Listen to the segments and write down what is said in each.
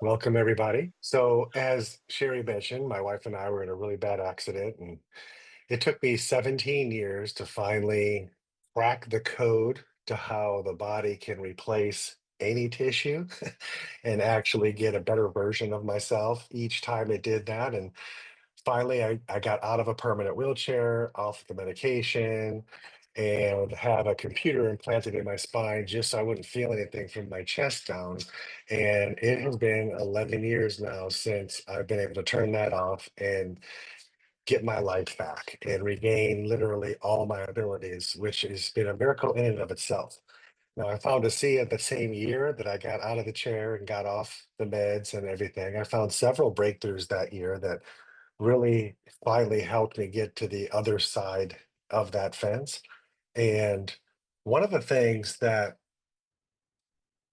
Welcome, everybody. So, as Sherry mentioned, my wife and I were in a really bad accident, and it took me 17 years to finally crack the code to how the body can replace any tissue and actually get a better version of myself each time it did that. And finally, I got out of a permanent wheelchair, off the medication, and have a computer implanted in my spine just so I wouldn't feel anything from my chest down. And it has been 11 years now since I've been able to turn that off and get my life back and regain literally all my abilities, which has been a miracle in and of itself. Now, I found ASEA the same year that I got out of the chair and got off the meds and everything. I found several breakthroughs that year that really finally helped me get to the other side of that fence. And one of the things that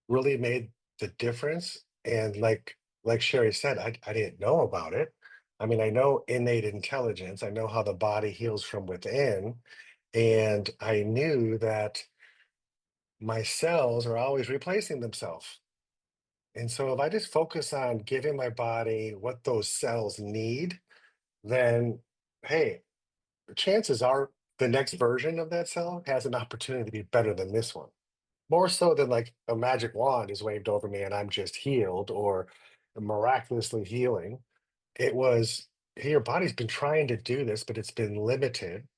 really made the difference, and like Sherry said, I didn't know about it. I mean, I know innate intelligence, I know how the body heals from within, and I knew that my cells are always replacing themselves. And so if I just focus on giving my body what those cells need, then hey, chances are the next version of that cell has an opportunity to be better than this one. More so than like a magic wand is waved over me and I'm just healed or miraculously healing. It was, hey, your body's been trying to do this, but it's been limited.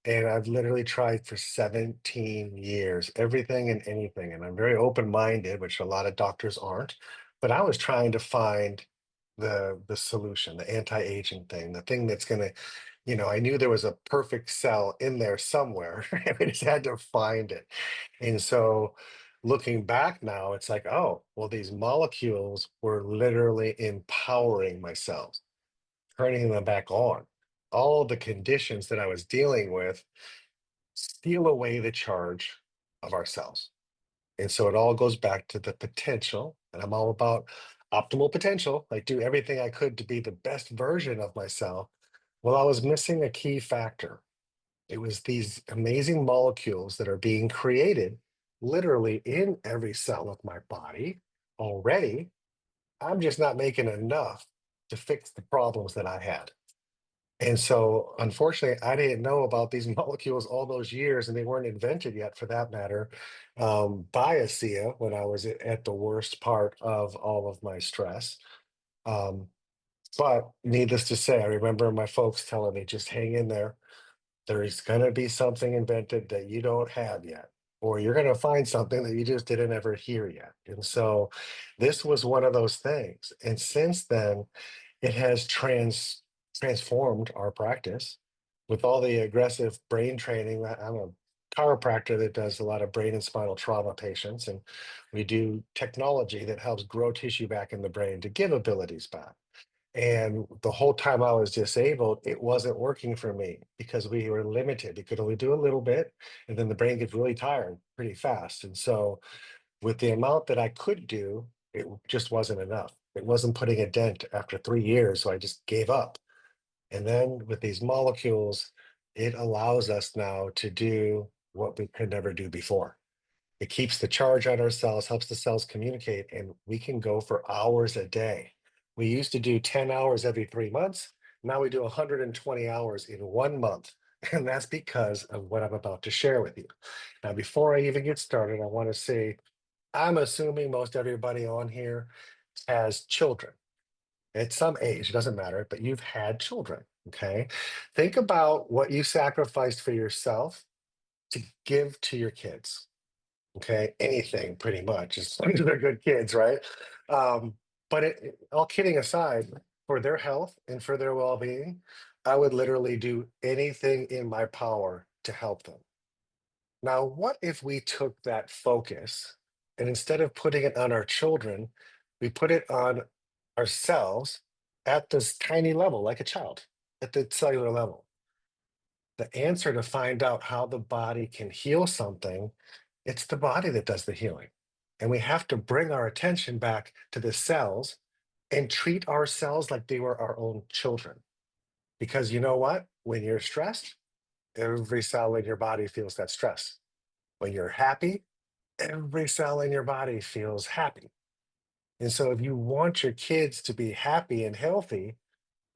And I've literally tried for 17 years, everything and anything. And I'm very open-minded, which a lot of doctors aren't. But I was trying to find the solution, the anti-aging thing, the thing that's gonna, I knew there was a perfect cell in there somewhere. And we just had to find it. And so looking back now, it's like, oh, well, these molecules were literally empowering my cells, turning them back on. All the conditions that I was dealing with steal away the charge of our cells. And so it all goes back to the potential. And I'm all about optimal potential. I do everything I could to be the best version of myself. Well, I was missing a key factor. It was these amazing molecules that are being created literally in every cell of my body already. I'm just not making enough to fix the problems that I had. And so, unfortunately, I didn't know about these molecules all those years, and they weren't invented yet, for that matter, by ASEA when I was at the worst part of all of my stress. Um, but needless to say, I remember my folks telling me, just hang in there. There's going to be something invented that you don't have yet, or you're going to find something that you just didn't ever hear yet. And so, this was one of those things. And since then, it has transformed our practice with all the aggressive brain training. I'm a chiropractor that does a lot of brain and spinal trauma patients, and we do technology that helps grow tissue back in the brain to give abilities back. And the whole time I was disabled, it wasn't working for me because we were limited. You could only do a little bit, and then the brain gets really tired pretty fast. And so, with the amount that I could do, it just wasn't enough. It wasn't putting a dent after 3 years, so I just gave up. And then with these molecules, it allows us now to do what we could never do before. It keeps the charge on our cells, helps the cells communicate, and we can go for hours a day. We used to do 10 hours every 3 months. Now we do 120 hours in 1 month. And that's because of what I'm about to share with you. Now, before I even get started, I want to say I'm assuming most everybody on here has children at some age, it doesn't matter, but you've had children. Okay. Think about what you sacrificed for yourself to give to your kids. Okay, anything pretty much, as long as they're good kids, right? Um, but all kidding aside, for their health and for their well-being, I would literally do anything in my power to help them. Now, what if we took that focus and instead of putting it on our children, we put it on ourselves at this tiny level, like a child, at the cellular level? The answer to find out how the body can heal something, it's the body that does the healing. And we have to bring our attention back to the cells and treat our cells like they were our own children. Because you know what? When you're stressed, every cell in your body feels that stress. When you're happy, every cell in your body feels happy. And so if you want your kids to be happy and healthy,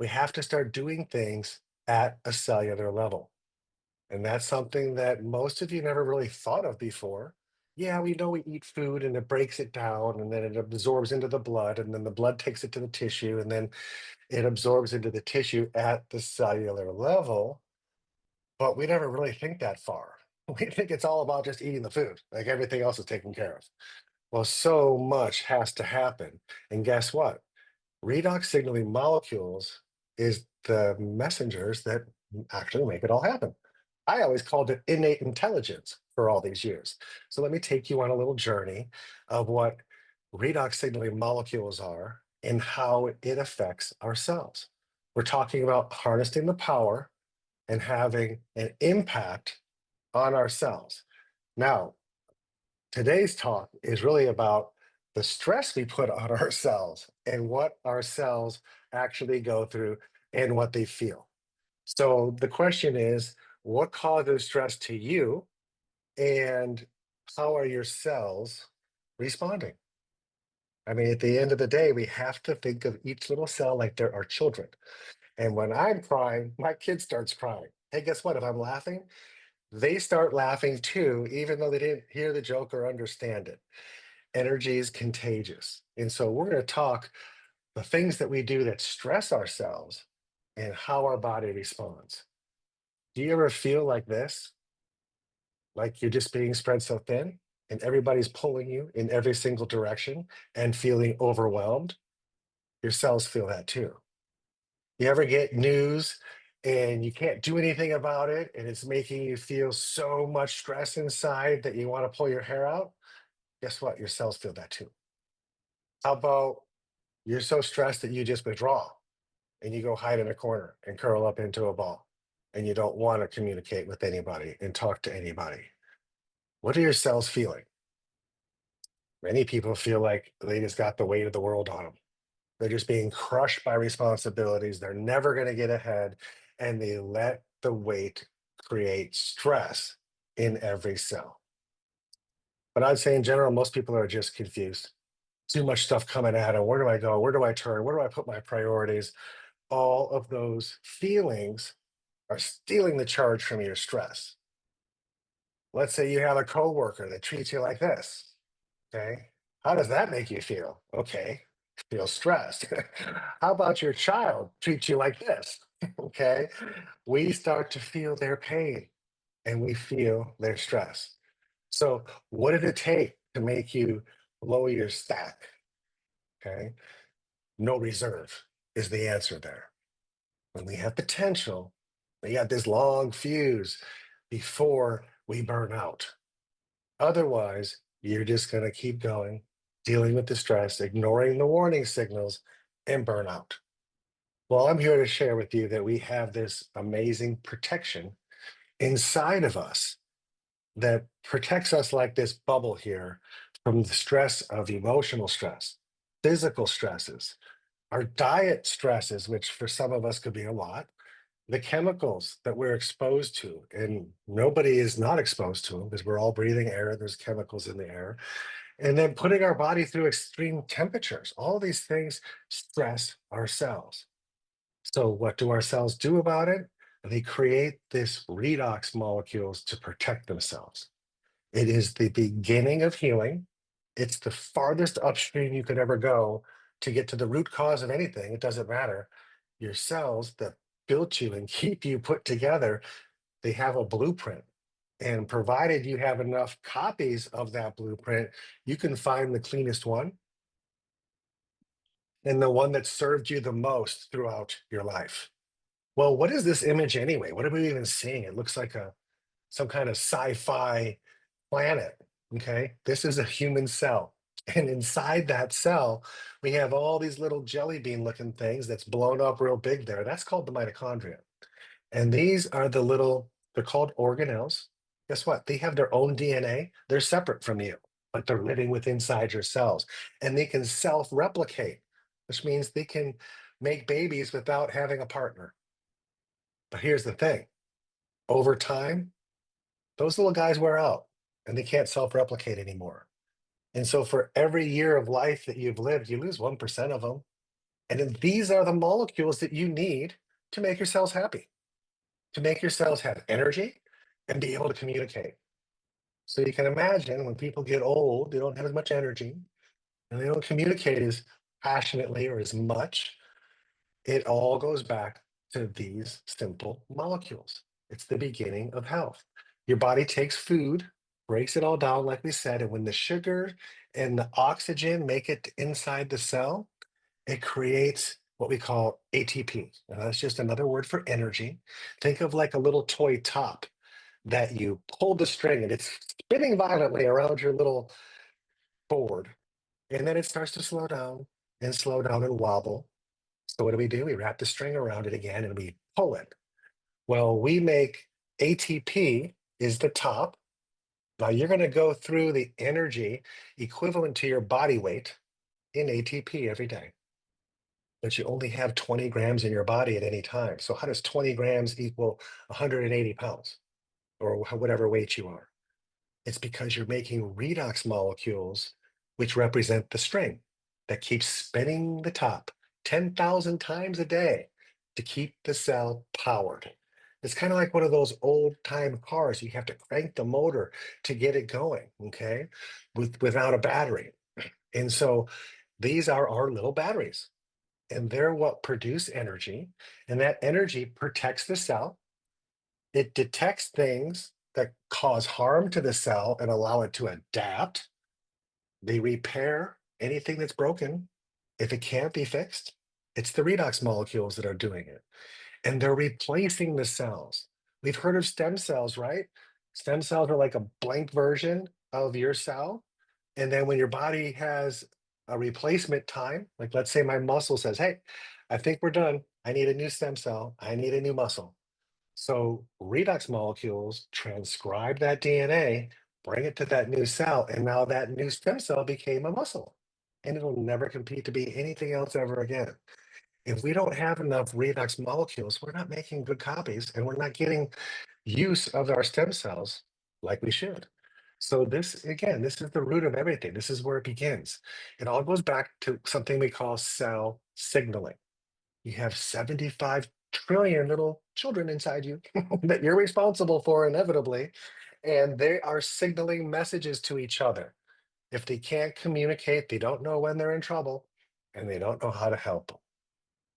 we have to start doing things at a cellular level. And that's something that most of you never really thought of before. Yeah, we know we eat food and it breaks it down and then it absorbs into the blood and then the blood takes it to the tissue and then it absorbs into the tissue at the cellular level. But we never really think that far. We think it's all about just eating the food, like everything else is taken care of. Well, so much has to happen. And guess what? Redox signaling molecules is the messengers that actually make it all happen. I always called it innate intelligence for all these years. So let me take you on a little journey of what redox signaling molecules are and how it affects our cells. We're talking about harnessing the power and having an impact on our cells. Now, today's talk is really about the stress we put on our cells and what our cells actually go through and what they feel. So the question is, what causes stress to you and how are your cells responding? I mean, at the end of the day, we have to think of each little cell like they're our children. And when I'm crying, my kid starts crying. Hey, guess what? If I'm laughing, they start laughing too, even though they didn't hear the joke or understand it. Energy is contagious. And so we're going to talk the things that we do that stress ourselves and how our body responds. Do you ever feel like this? Like you're just being spread so thin and everybody's pulling you in every single direction and feeling overwhelmed? Your cells feel that too. You ever get news and you can't do anything about it and it's making you feel so much stress inside that you want to pull your hair out? Guess what? Your cells feel that too. How about you're so stressed that you just withdraw and you go hide in a corner and curl up into a ball and you don't want to communicate with anybody and talk to anybody? What are your cells feeling? Many people feel like they just got the weight of the world on them. They're just being crushed by responsibilities. They're never going to get ahead. And they let the weight create stress in every cell. But I'd say in general, most people are just confused. Too much stuff coming at them. Where do I go? Where do I turn? Where do I put my priorities? All of those feelings are stealing the charge from your stress. Let's say you have a coworker that treats you like this. Okay. How does that make you feel? Okay. Feel stressed. How about your child treats you like this? Okay. We start to feel their pain and we feel their stress. So, what did it take to make you lower your stack? Okay. No reserve is the answer there. When we have potential, we got this long fuse before we burn out. Otherwise, you're just going to keep going, dealing with the stress, ignoring the warning signals, and burn out. Well, I'm here to share with you that we have this amazing protection inside of us that protects us like this bubble here from the stress of emotional stress, physical stresses, our diet stresses, which for some of us could be a lot, the chemicals that we're exposed to, and nobody is not exposed to them because we're all breathing air, there's chemicals in the air, and then putting our body through extreme temperatures. All these things stress our cells. So, what do our cells do about it? They create this redox molecules to protect themselves. It is the beginning of healing. It's the farthest upstream you could ever go to get to the root cause of anything. It doesn't matter. Your cells that built you and keep you put together, they have a blueprint. And provided you have enough copies of that blueprint, you can find the cleanest one and the one that served you the most throughout your life. Well, what is this image anyway? What are we even seeing? It looks like a some kind of sci-fi planet. Okay, this is a human cell. And inside that cell, we have all these little jelly bean looking things that's blown up real big there. That's called the mitochondria. And these are the little, they're called organelles. Guess what? They have their own DNA. They're separate from you, but they're living with inside your cells. And they can self-replicate, which means they can make babies without having a partner. But here's the thing. Over time, those little guys wear out and they can't self-replicate anymore. And so for every year of life that you've lived, you lose 1% of them. And then these are the molecules that you need to make your cells happy, to make your cells have energy and be able to communicate. So you can imagine when people get old, they don't have as much energy and they don't communicate as passionately or as much. It all goes back to these simple molecules. It's the beginning of health. Your body takes food, breaks it all down, like we said, and when the sugar and the oxygen make it inside the cell, it creates what we call ATP. And that's just another word for energy. Think of like a little toy top that you pull the string and it's spinning violently around your little board. And then it starts to slow down and wobble. So what do? We wrap the string around it again and we pull it. Well, we make ATP is the top. Now you're going to go through the energy equivalent to your body weight in ATP every day, but you only have 20 grams in your body at any time. So how does 20 grams equal 180 pounds or whatever weight you are? It's because you're making redox molecules, which represent the string that keeps spinning the top 10,000 times a day to keep the cell powered. It's kind of like one of those old time cars. You have to crank the motor to get it going, okay, without a battery. And so these are our little batteries, and they're what produce energy. And that energy protects the cell. It detects things that cause harm to the cell and allow it to adapt. They repair anything that's broken. If it can't be fixed, it's the redox molecules that are doing it. And they're replacing the cells. We've heard of stem cells, right? Stem cells are like a blank version of your cell. And then when your body has a replacement time, like let's say my muscle says, hey, I think we're done. I need a new stem cell. I need a new muscle. So redox molecules transcribe that DNA, bring it to that new cell, and now that new stem cell became a muscle. And it'll never compete to be anything else ever again. If we don't have enough redox molecules, we're not making good copies and we're not getting use of our stem cells like we should. So this, again, this is the root of everything. This is where it begins. It all goes back to something we call cell signaling. You have 75 trillion little children inside you that you're responsible for inevitably, and they are signaling messages to each other. If they can't communicate, they don't know when they're in trouble, and they don't know how to help them.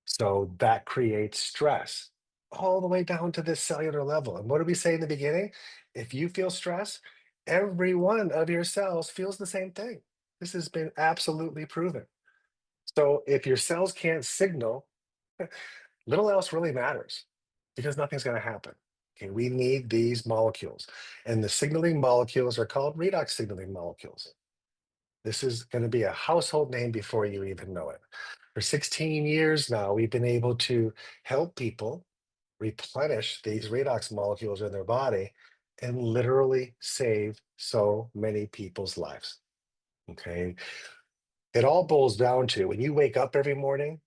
So that creates stress all the way down to this cellular level. And what did we say in the beginning? If you feel stress, every one of your cells feels the same thing. This has been absolutely proven. So if your cells can't signal, little else really matters because nothing's going to happen. Okay, we need these molecules, and the signaling molecules are called redox signaling molecules. This is going to be a household name before you even know it. For 16 years now, we've been able to help people replenish these redox molecules in their body and literally save so many people's lives. Okay, it all boils down to when you wake up every morning,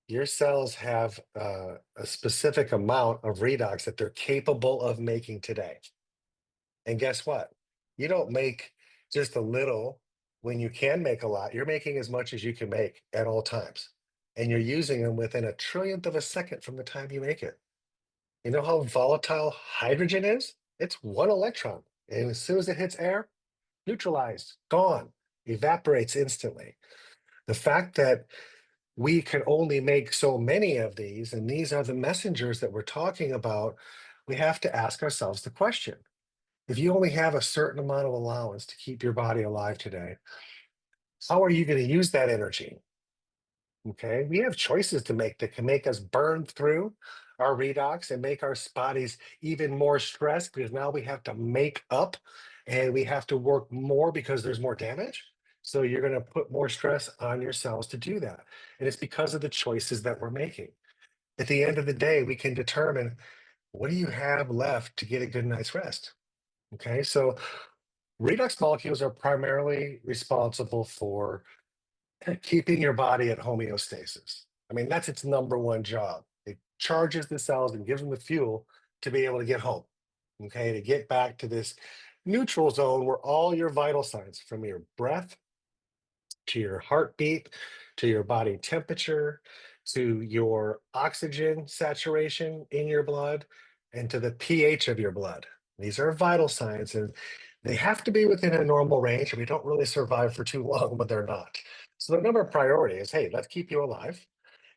your cells have a specific amount of redox that they're capable of making today. And guess what? You don't make just a little when you can make a lot. You're making as much as you can make at all times. And you're using them within a trillionth of a second from the time you make it. You know how volatile hydrogen is? It's one electron. And as soon as it hits air, neutralized, gone, evaporates instantly. The fact that we can only make so many of these, and these are the messengers that we're talking about, we have to ask ourselves the question. If you only have a certain amount of allowance to keep your body alive today, how are you going to use that energy? Okay, we have choices to make that can make us burn through our redox and make our bodies even more stressed because now we have to make up and we have to work more because there's more damage. So you're going to put more stress on your cells to do that. And it's because of the choices that we're making. At the end of the day, we can determine what do you have left to get a good night's rest. Okay, so redox molecules are primarily responsible for keeping your body at homeostasis. I mean, that's its number one job. It charges the cells and gives them the fuel to be able to get home, okay, to get back to this neutral zone where all your vital signs from your breath to your heartbeat, to your body temperature, to your oxygen saturation in your blood, and to the pH of your blood. These are vital signs, and they have to be within a normal range, or we don't really survive for too long when they're not. So the number priority is, hey, let's keep you alive.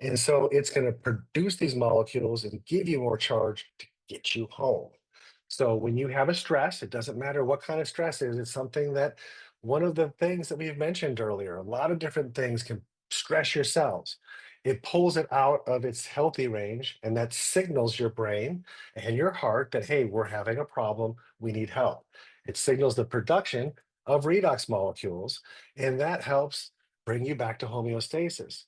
And so it's going to produce these molecules and give you more charge to get you home. So when you have a stress, it doesn't matter what kind of stress it is, it's something that one of the things that we've mentioned earlier, a lot of different things can stress your cells. It pulls it out of its healthy range, and that signals your brain and your heart that, hey, we're having a problem, we need help. It signals the production of redox molecules, and that helps bring you back to homeostasis.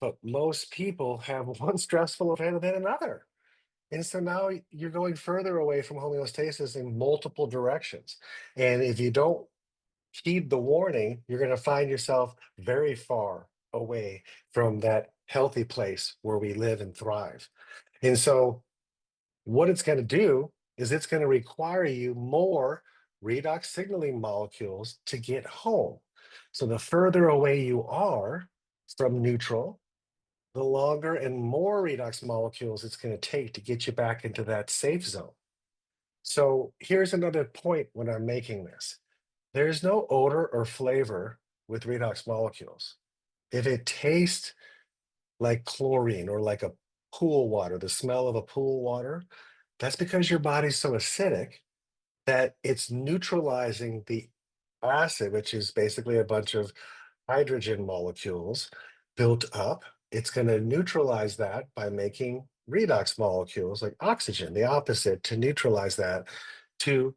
But most people have one stressful event and then another. And so now you're going further away from homeostasis in multiple directions. And if you don't heed the warning, you're going to find yourself very far away from that healthy place where we live and thrive. And so, what it's going to do is it's going to require you more redox signaling molecules to get home. So, the further away you are from neutral, the longer and more redox molecules it's going to take to get you back into that safe zone. So here's another point when I'm making this. There's no odor or flavor with redox molecules. If it tastes like chlorine or like a pool water, the smell of a pool water, that's because your body's so acidic that it's neutralizing the acid, which is basically a bunch of hydrogen molecules built up. It's going to neutralize that by making redox molecules like oxygen, the opposite, to neutralize that to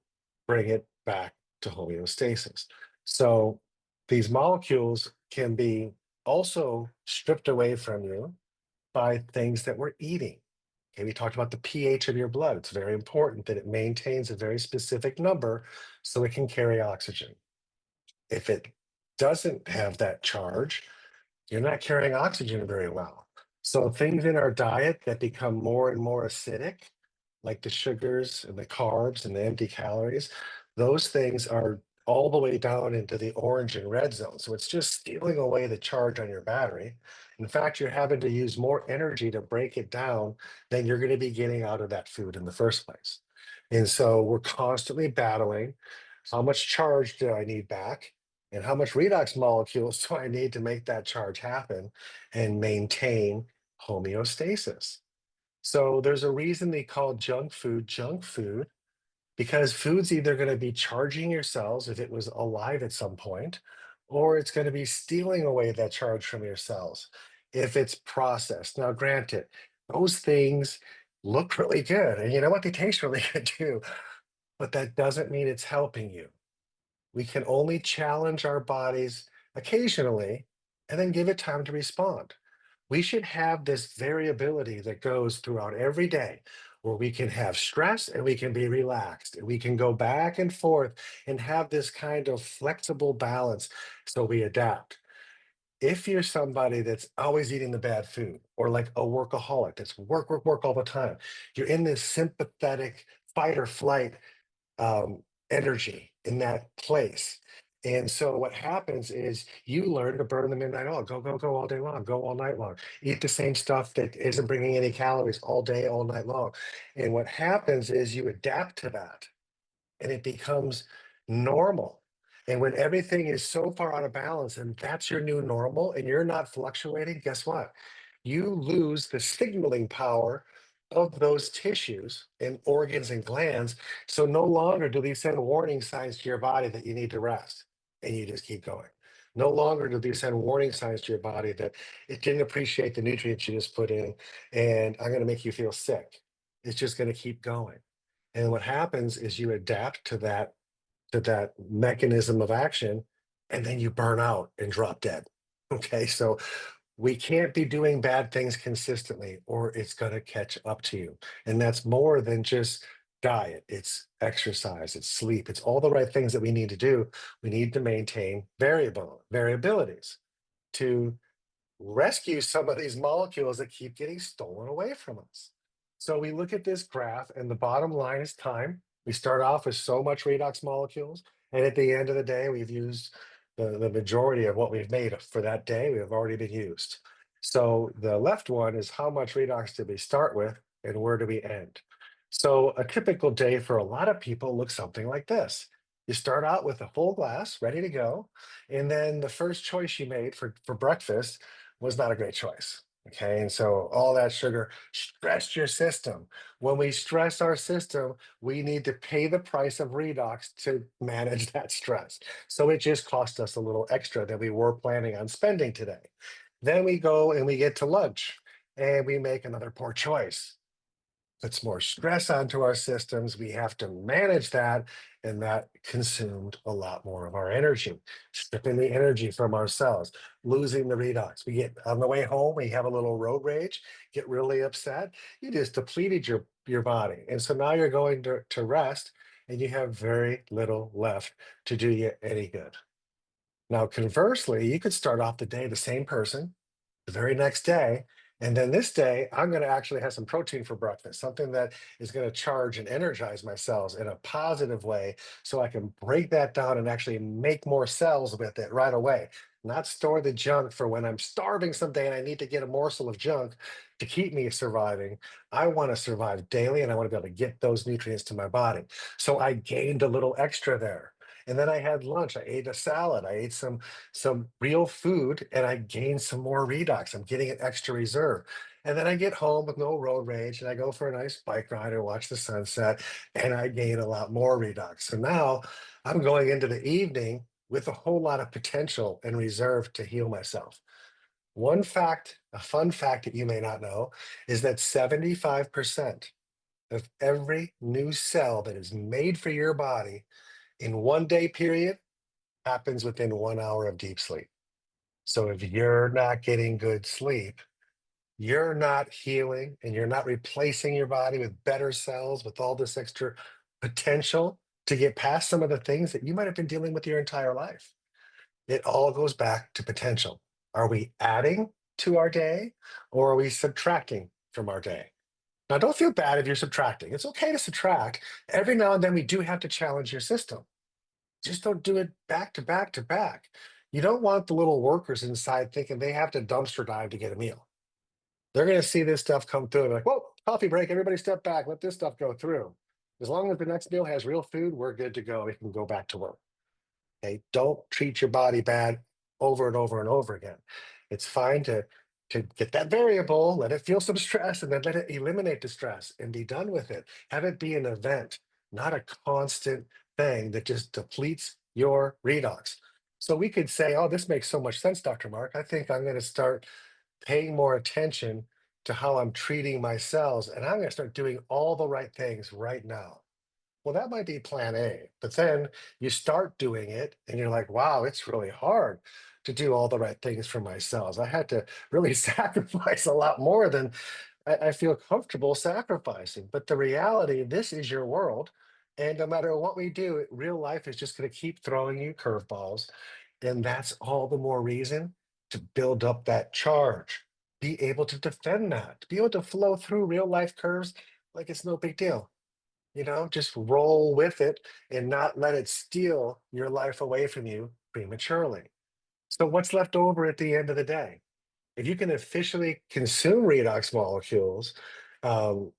bring it back to homeostasis. So these molecules can be also stripped away from you by things that we're eating. Okay, we talked about the pH of your blood. It's very important that it maintains a very specific number so it can carry oxygen. If it doesn't have that charge, you're not carrying oxygen very well. So things in our diet that become more and more acidic, like the sugars and the carbs and the empty calories, those things are all the way down into the orange and red zone. So it's just stealing away the charge on your battery. In fact, you're having to use more energy to break it down than you're going to be getting out of that food in the first place. And so we're constantly battling, how much charge do I need back? And how much redox molecules do I need to make that charge happen and maintain homeostasis? So there's a reason they call junk food, because food's either going to be charging your cells if it was alive at some point, or it's going to be stealing away that charge from your cells if it's processed. Now, granted, those things look really good, and you know what? They taste really good too, but that doesn't mean it's helping you. We can only challenge our bodies occasionally and then give it time to respond. We should have this variability that goes throughout every day where we can have stress and we can be relaxed and we can go back and forth and have this kind of flexible balance so we adapt. If you're somebody that's always eating the bad food or like a workaholic that's work, work, work all the time, you're in this sympathetic fight or flight energy in that place. And so what happens is you learn to burn the midnight oil. Go, go, go all day long. Go all night long. Eat the same stuff that isn't bringing any calories all day, all night long. And what happens is you adapt to that and it becomes normal. And when everything is so far out of balance and that's your new normal and you're not fluctuating, guess what? You lose the signaling power of those tissues and organs and glands. So no longer do these send warning signs to your body that you need to rest and you just keep going. No longer do these send warning signs to your body that it didn't appreciate the nutrients you just put in and I'm going to make you feel sick. It's just going to keep going. And what happens is you adapt to that mechanism of action, and then you burn out and drop dead. Okay, so we can't be doing bad things consistently, or it's going to catch up to you. And that's more than just diet, it's exercise, it's sleep, it's all the right things that we need to do. We need to maintain variabilities to rescue some of these molecules that keep getting stolen away from us. So we look at this graph, and the bottom line is time. We start off with so much redox molecules, and at the end of the day, we've used the majority of what we've made for that day, we have already been used. So the left one is how much redox did we start with and where do we end? So a typical day for a lot of people looks something like this. You start out with a full glass ready to go, and then the first choice you made for breakfast was not a great choice. Okay, and so all that sugar stressed your system. When we stress our system, we need to pay the price of redox to manage that stress. So it just cost us a little extra that we were planning on spending today. Then we go and we get to lunch and we make another poor choice. Puts more stress onto our systems. We have to manage that, and that consumed a lot more of our energy, stripping the energy from our cells, losing the redox. We get on the way home, we have a little road rage, get really upset. You just depleted your body. And so now you're going to rest and you have very little left to do you any good. Now, conversely, you could start off the day the same person, the very next day. And then this day, I'm going to actually have some protein for breakfast, something that is going to charge and energize my cells in a positive way so I can break that down and actually make more cells with it right away. Not store the junk for when I'm starving someday and I need to get a morsel of junk to keep me surviving. I want to survive daily and I want to be able to get those nutrients to my body. So I gained a little extra there. And then I had lunch. I ate a salad. I ate some real food and I gain some more redox. I'm getting an extra reserve. And then I get home with no road rage and I go for a nice bike ride or watch the sunset and I gain a lot more redox. So now I'm going into the evening with a whole lot of potential and reserve to heal myself. One fact, a fun fact that you may not know, is that 75% of every new cell that is made for your body in 1 day period happens within 1 hour of deep sleep. So if you're not getting good sleep, you're not healing and you're not replacing your body with better cells, with all this extra potential to get past some of the things that you might have been dealing with your entire life. It all goes back to potential. Are we adding to our day or are we subtracting from our day? Now, don't feel bad if you're subtracting. It's okay to subtract. Every now and then, we do have to challenge your system. Just don't do it back to back to back. You don't want the little workers inside thinking they have to dumpster dive to get a meal. They're going to see this stuff come through and be like, whoa, coffee break, everybody step back, let this stuff go through. As long as the next meal has real food, we're good to go. We can go back to work. Okay, don't treat your body bad over and over and over again. It's fine to get that variable, let it feel some stress, and then let it eliminate the stress and be done with it. Have it be an event, not a constant thing that just depletes your redox. So we could say, oh, this makes so much sense, Dr. Mark. I think I'm going to start paying more attention to how I'm treating my cells, and I'm going to start doing all the right things right now. Well, that might be plan A, but then you start doing it and you're like, wow, it's really hard to do all the right things for my cells. I had to really sacrifice a lot more than I feel comfortable sacrificing. But the reality, this is your world. And no matter what we do, real life is just going to keep throwing you curveballs. And that's all the more reason to build up that charge, be able to defend that, be able to flow through real life curves like it's no big deal. Just roll with it and not let it steal your life away from you prematurely. So, what's left over at the end of the day? If you can efficiently consume redox molecules, um,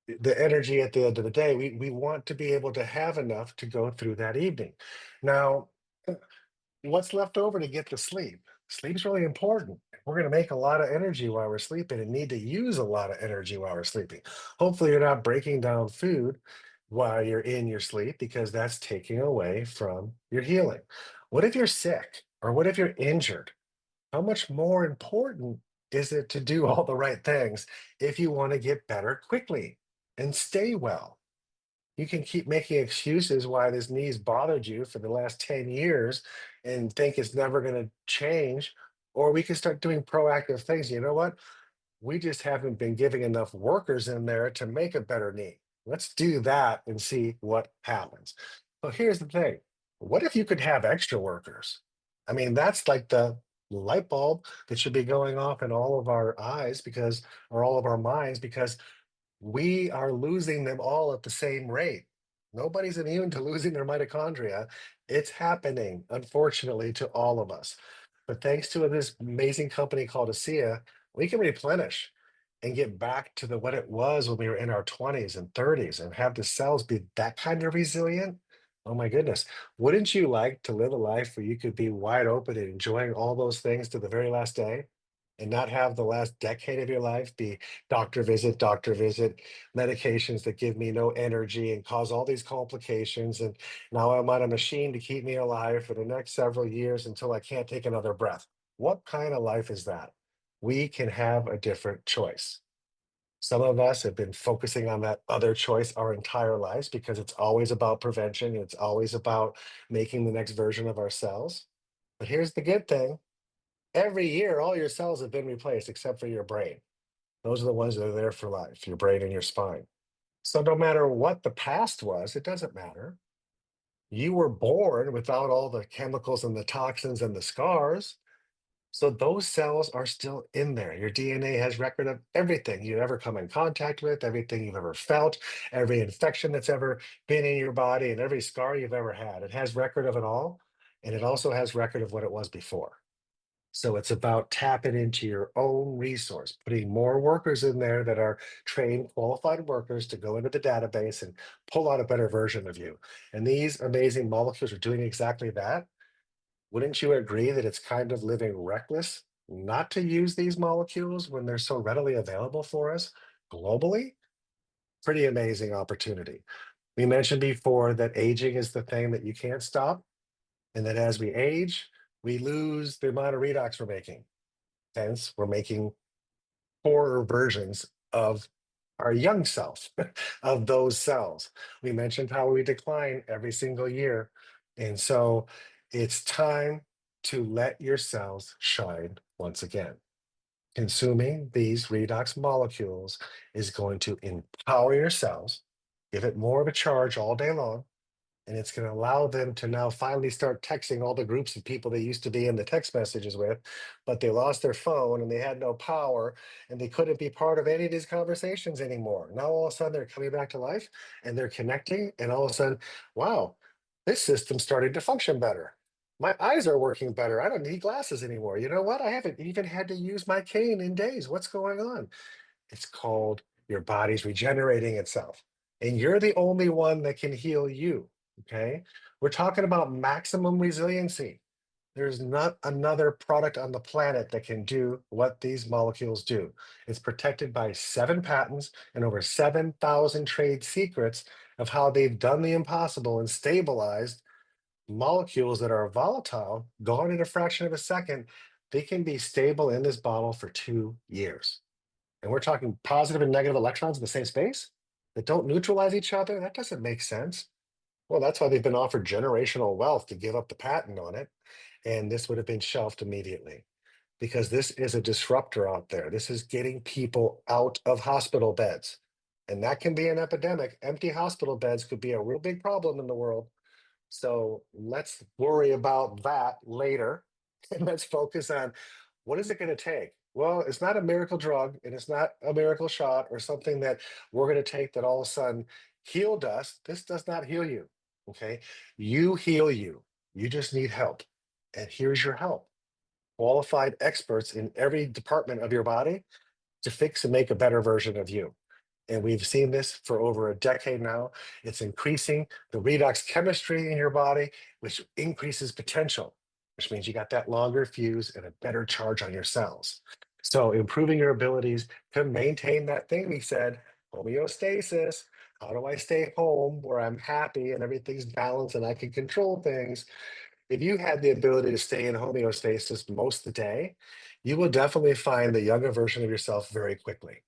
the energy at the end of the day, we want to be able to have enough to go through that evening. Now, what's left over to get to sleep? Sleep's really important. We're going to make a lot of energy while we're sleeping and need to use a lot of energy while we're sleeping. Hopefully, you're not breaking down food while you're in your sleep because that's taking away from your healing. What if you're sick or what if you're injured? How much more important is it to do all the right things if you want to get better quickly and stay well? You can keep making excuses why this knee's bothered you for the last 10 years and think it's never going to change. Or we can start doing proactive things. You know what? We just haven't been giving enough workers in there to make a better knee. Let's do that and see what happens. So here's the thing. What if you could have extra workers? I mean, that's like the light bulb that should be going off in all of our eyes or all of our minds, because we are losing them all at the same rate. Nobody's immune to losing their mitochondria. It's happening, unfortunately, to all of us. But thanks to this amazing company called ASEA, we can replenish and get back to what it was when we were in our 20s and 30s and have the cells be that kind of resilient. Oh my goodness. Wouldn't you like to live a life where you could be wide open and enjoying all those things to the very last day and not have the last decade of your life be doctor visit, medications that give me no energy and cause all these complications? And now I'm on a machine to keep me alive for the next several years until I can't take another breath. What kind of life is that? We can have a different choice. Some of us have been focusing on that other choice our entire lives because it's always about prevention. It's always about making the next version of ourselves. But here's the good thing: every year, all your cells have been replaced except for your brain. Those are the ones that are there for life, your brain and your spine. So no matter what the past was, it doesn't matter. You were born without all the chemicals and the toxins and the scars. So those cells are still in there. Your DNA has record of everything you ever come in contact with, everything you've ever felt, every infection that's ever been in your body, and every scar you've ever had. It has record of it all, and it also has record of what it was before. So it's about tapping into your own resource, putting more workers in there that are trained, qualified workers to go into the database and pull out a better version of you. And these amazing molecules are doing exactly that. Wouldn't you agree that it's kind of living reckless not to use these molecules when they're so readily available for us globally? Pretty amazing opportunity. We mentioned before that aging is the thing that you can't stop, and that as we age, we lose the amount of redox we're making. Hence, we're making poorer versions of our young self, of those cells. We mentioned how we decline every single year. And so it's time to let your cells shine once again. Consuming these redox molecules is going to empower your cells, give it more of a charge all day long, and it's going to allow them to now finally start texting all the groups of people they used to be in the text messages with, but they lost their phone and they had no power and they couldn't be part of any of these conversations anymore. Now all of a sudden they're coming back to life and they're connecting, and all of a sudden, wow, this system's starting to function better. My eyes are working better. I don't need glasses anymore. You know what? I haven't even had to use my cane in days. What's going on? It's called your body's regenerating itself. And you're the only one that can heal you. Okay. We're talking about maximum resiliency. There's not another product on the planet that can do what these molecules do. It's protected by 7 patents and over 7,000 trade secrets of how they've done the impossible and stabilized molecules that are volatile, gone in a fraction of a second. They can be stable in this bottle for 2 years. And we're talking positive and negative electrons in the same space that don't neutralize each other. That doesn't make sense. Well, that's why they've been offered generational wealth to give up the patent on it. And this would have been shelved immediately because this is a disruptor out there. This is getting people out of hospital beds. And that can be an epidemic. Empty hospital beds could be a real big problem in the world. So let's worry about that later. And let's focus on what is it going to take? Well, it's not a miracle drug and it's not a miracle shot or something that we're going to take that all of a sudden healed us. This does not heal you. Okay. You heal you. You just need help. And here's your help: qualified experts in every department of your body to fix and make a better version of you. And we've seen this for over a decade now. It's increasing the redox chemistry in your body, which increases potential, which means you got that longer fuse and a better charge on your cells. So improving your abilities to maintain that thing we said, homeostasis. How do I stay home where I'm happy and everything's balanced and I can control things? If you had the ability to stay in homeostasis most of the day, you will definitely find the younger version of yourself very quickly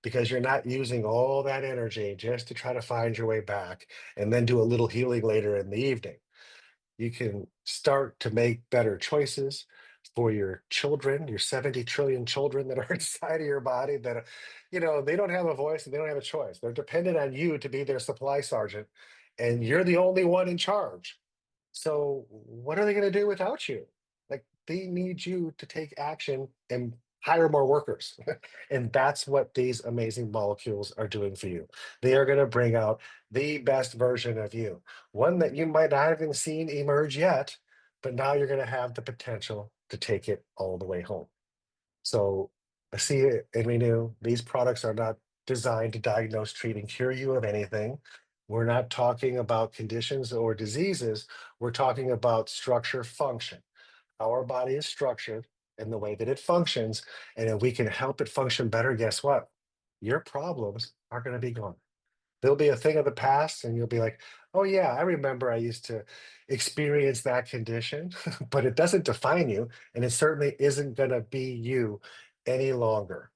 because you're not using all that energy just to try to find your way back and then do a little healing later in the evening. You can start to make better choices for your children, your 70 trillion children that are inside of your body that, they don't have a voice and they don't have a choice. They're dependent on you to be their supply sergeant, and you're the only one in charge. So what are they going to do without you? Like, they need you to take action and hire more workers. And that's what these amazing molecules are doing for you. They are going to bring out the best version of you, one that you might not have even seen emerge yet, but now you're going to have the potential to take it all the way home. So ASEA and Renew, these products are not designed to diagnose, treat, and cure you of anything. We're not talking about conditions or diseases. We're talking about structure function. How our body is structured and the way that it functions. And if we can help it function better, guess what? Your problems are going to be gone. There'll be a thing of the past, and you'll be like, "Oh, yeah, I remember I used to experience that condition," but it doesn't define you, and it certainly isn't gonna be you any longer.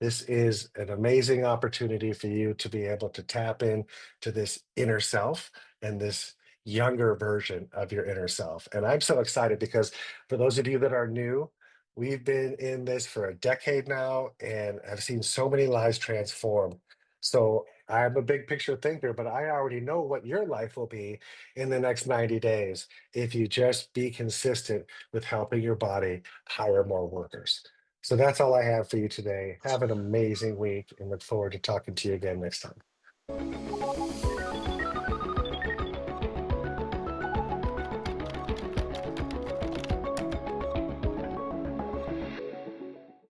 This is an amazing opportunity for you to be able to tap in to this inner self and this younger version of your inner self, and I'm so excited because for those of you that are new, we've been in this for a decade now, and I've seen so many lives transform. So I'm a big picture thinker, but I already know what your life will be in the next 90 days if you just be consistent with helping your body hire more workers. So that's all I have for you today. Have an amazing week and look forward to talking to you again next time.